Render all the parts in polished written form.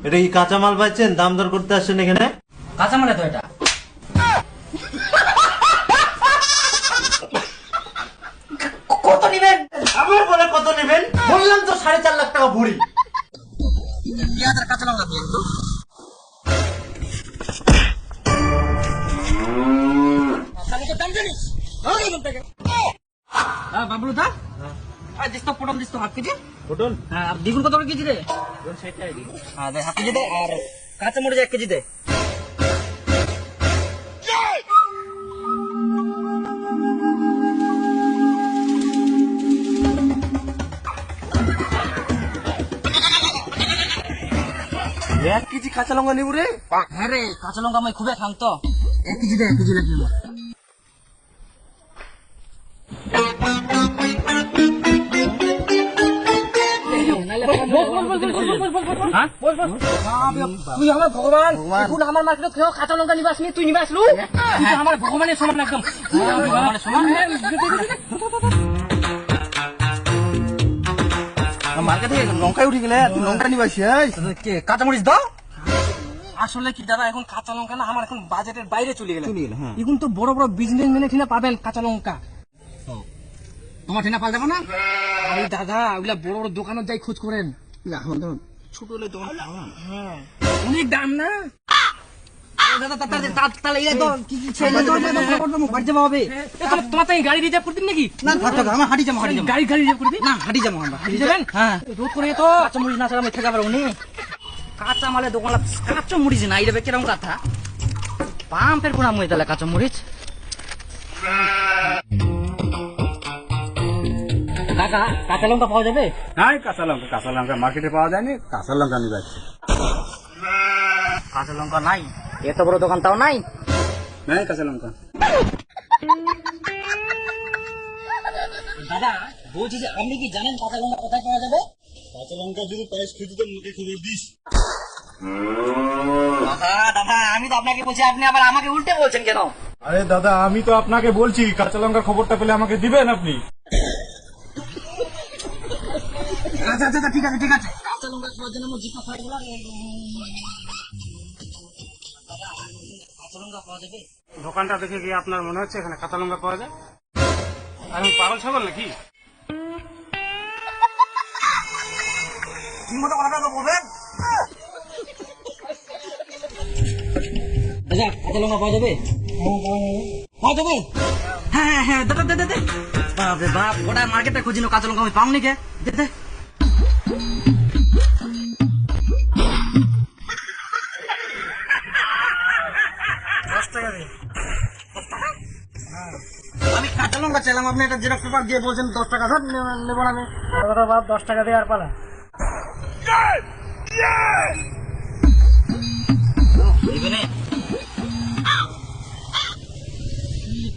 এটা কি কাঁচামাল পাচ্ছেন? দাম দর করতে আসছেন এখানে? কাঁচামাল তো এটা। কত নিবেন? আবার বলে কত নেবেন? বললাম তো 4.5 লাখ টাকা ভরি। কাঁচা লঙ্কা দিয়ে তো দাম জানিস? বাবলু দা, দিস তো পটল, দিস তো হাফ কেজি। পটল? হ্যাঁ, দ্বিগুণ কত করে কেজি দে? হ্যাঁ, হাফ কেজি দে। আর কাঁচা মরিচ 1 কেজি দে। এক কেজি কাঁচা লঙ্কা নেবো রে? হ্যাঁ রে, কাঁচা লঙ্কা আমি খুবই খান তো। 1 কেজি দে, 1 কেজি লাগবে আমার। তুই আমার ভগবান, এখন আমার মার্কেটে কেউ কাঁচা লঙ্কা নিবে আসলি, তুই নিবে আসলু? তুই আমার ভগবানের সমান একদম, ভগবানের সমান। মার্কেট থেকে লঙ্কায় উঠে গেলে তুই লঙ্কা নিবে আসিস? কাঁচা মরিচ দাও। আসলে কি দাদা, এখন কাঁচা লঙ্কা না আমার এখন বাজেটের বাইরে চলে গেল। এখন তো বড় বড় বিজনেস ম্যানে ঠিনা পাবেন কাঁচা লঙ্কা। তোমার ঠিনা পাল যাবো না? আরে দাদা, ওগুলা বড় বড় দোকানে যাই খোঁজ করেন। ছোট হলে দোকান হ্যাঁ, অনেক দাম না দাদা। তাহলে এই তো কি কি ছেলে তো বাড়ি যাওয়া হবে। তোমার তো গাড়ি রিজার্ভ করতেন নাকি? না থাকতো, আমার হাঁটি যাবো, গাড়ি রিজার্ভ করবি না হাঁটি যাবো আমরা। হাঁটি যাবেন? হ্যাঁ। রোদ করে তো কাঁচা মরিচ না ছাড়া আমি থেকে পারবো নি। কাঁচা মালের দোকান কাঁচা মরিচ না, এটা কিরকম কথা? পাম্পের কোনা মই তাহলে কাঁচা মরিচ। কাকা, কাঁচা লঙ্কা পাওয়া যাবে? হ্যাঁ, কাঁচা লঙ্কা মার্কেটে পাওয়া যায়নি, কাঁচা লঙ্কা নিয়ে যাচ্ছে। কাঁচা লঙ্কা নাই? এত বড় দোকান তাও নাই? নাই কাঁচা লঙ্কা। দাদা বলছি যে, আপনি কি জানেন কাঁচা লঙ্কা কোথায় পাওয়া যাবে? কাঁচা লঙ্কা যদি পাইস খুঁজে তো মুখে খবর দিস। দাদা, আমি তো আপনাকে বলছি, আপনি আবার আমাকে উল্টে বলছেন কেন? আরে দাদা, আমি তো আপনাকে বলছি কাঁচা লঙ্কার খবরটা পেলে আমাকে দিবেন আপনি। আচ্ছা আচ্ছা, ঠিক আছে ঠিক আছে। কাঁচা লঙ্কা খাওয়ার জন্য আমার জিপা ফাড়ে গেল। কাঁচা লঙ্কা পাওয়া যাবে? দোকানটা দেখে গিয়ে আপনার মনে হচ্ছে এখানে কাঁচা লঙ্কা পাওয়া যায়? আমি পাগল ছাগল নাকি? ঠিক মতো কথাটা বলবেন। আচ্ছা, কাঁচা লঙ্কা পাওয়া যাবে? পাওয়া যাবে? হ্যাঁ হ্যাঁ হ্যাঁ, দে দে দে দে। বাপরে বাপ, গোটা মার্কেটে খুঁজিনো কাঁচা লঙ্কা আমি পাওনি কে? দে দে। আমি কাঁচা লঙ্কা চাইলাম, আপনি একটা জেরক্স পেপার দিয়ে বলছেন 10 টাকা ধর নেবো না। 10 টাকা দিয়ে আর পালা।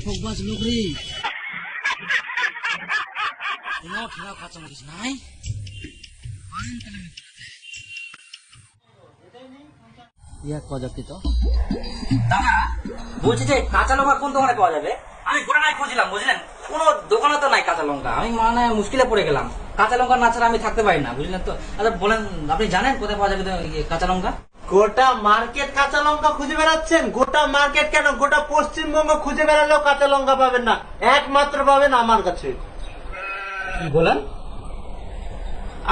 ঠকবাজ লোক রে, কোনো ঠেলা কাঁচা মরিচ নাই। দাদা বলছি যে, কাঁচা লঙ্কা কোন দোকানে পাওয়া যাবে? আমি গোটাটাই খুঁজলাম, বুঝলেন, কোনো দোকানে তো নাই কাঁচা লঙ্কা। আমি মানে মুশকিলে পড়ে গেলাম। কাঁচা লঙ্কা না ছাড়া আমি থাকতে পারি না, বুঝলেন তো। আচ্ছা বলেন, আপনি জানেন কোথায় পাওয়া যাবে কাঁচা লঙ্কা? গোটা মার্কেট কাঁচা লঙ্কা খুঁজে বেড়াচ্ছেন? গোটা মার্কেট কেন, গোটা পশ্চিমবঙ্গ খুঁজে বেড়ালেও কাঁচা লঙ্কা পাবেন না, একমাত্র পাবেন আমার কাছে। কি বলেন?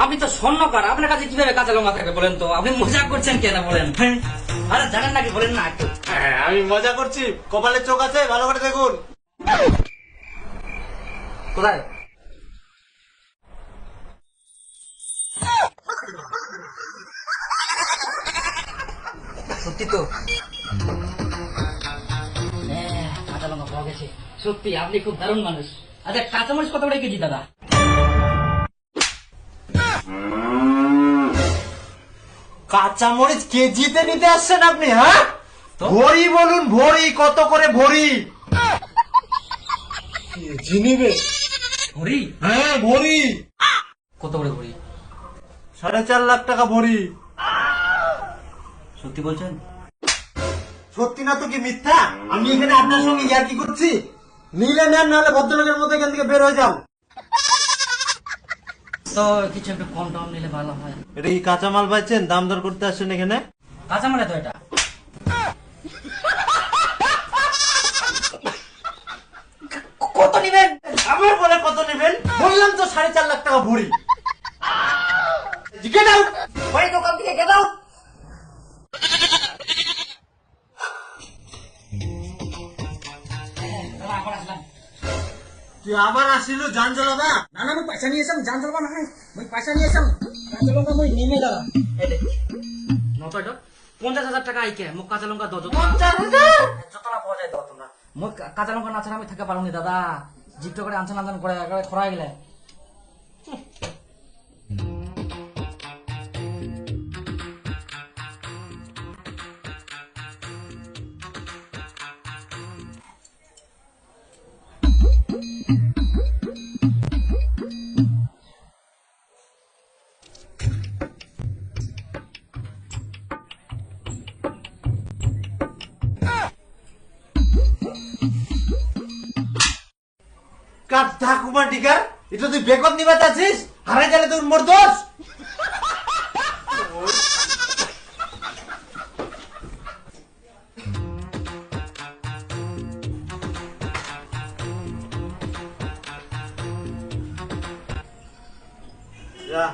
আপনি তো স্বর্ণকার, আপনার কাছে কিভাবে কাঁচা লঙ্কা থাকে বলেন তো? আপনি মজা করছেন কেন বলেন? আরে জানেন নাকি বলেন না একটু। হ্যাঁ, আমি মজা করছি। কপালে চোখ আছে, ভালো করে দেখুন। কোথায়? সত্যি তো? হ্যাঁ, কাঁচা লঙ্কা পাওয়া গেছে। সত্যি আপনি খুব দারুণ মানুষ। আচ্ছা, কাঁচামরিচ কত করে কেজি দাদা? কাঁচামরিচ কেজিতে নিতে আসছেন আপনি? হ্যাঁ, ভরি বলুন, ভরি কত করে ভরি? কেজি নিবে? ভরি? হ্যাঁ ভরি। কত করে ভরি? 4.5 লাখ টাকা ভরি। সত্যি বলছেন? সত্যি না তো কি মিথ্যা? আমি এখানে আপনার সঙ্গে ইয়ার্কি করছি? নিলে নেন, নাহলে ভদ্রলোকের মতো এখান থেকে বের হয়ে যাও। তো কিছু একটু কম টম নিলে ভালো হয়। এটা কি কাঁচামাল পাইছেন, দাম দর করতে আসছেন এখানে? কাঁচা মানে তো এটা। কত নিবেন? আবার বলে কত নেবেন? বললাম তো 4.5 লাখ টাকা ভরি। গেট আউট, ভাই দোকান থেকে গেট আউট। তুই আবার আসিল জান জ্বালাবা? না না, আমি পয়সা নিয়ে এসেছি, জান জ্বালবা না। আমি পয়সা নিয়ে এসেছি, কাঁচা লঙ্কা মই নেমে দাঁড়া। এই দেখ নতটা 50,000 টাকা আইকে মোক কাঁচা লঙ্কা দো। 50,000? যতটা পাওয়া যায় দাও তোমরা। মই কাঁচা লঙ্কা না ছাড়া আমি থাকতে পারবো না দাদা। জিজ্ঞ করে আনসান আনসান করে একেবারে খরা গেলে। কাট ঠাকুমা টিকার, এটা তুই বেকত নিবাত আছিস? হারাই গেলে তোর মোর দোষ। যা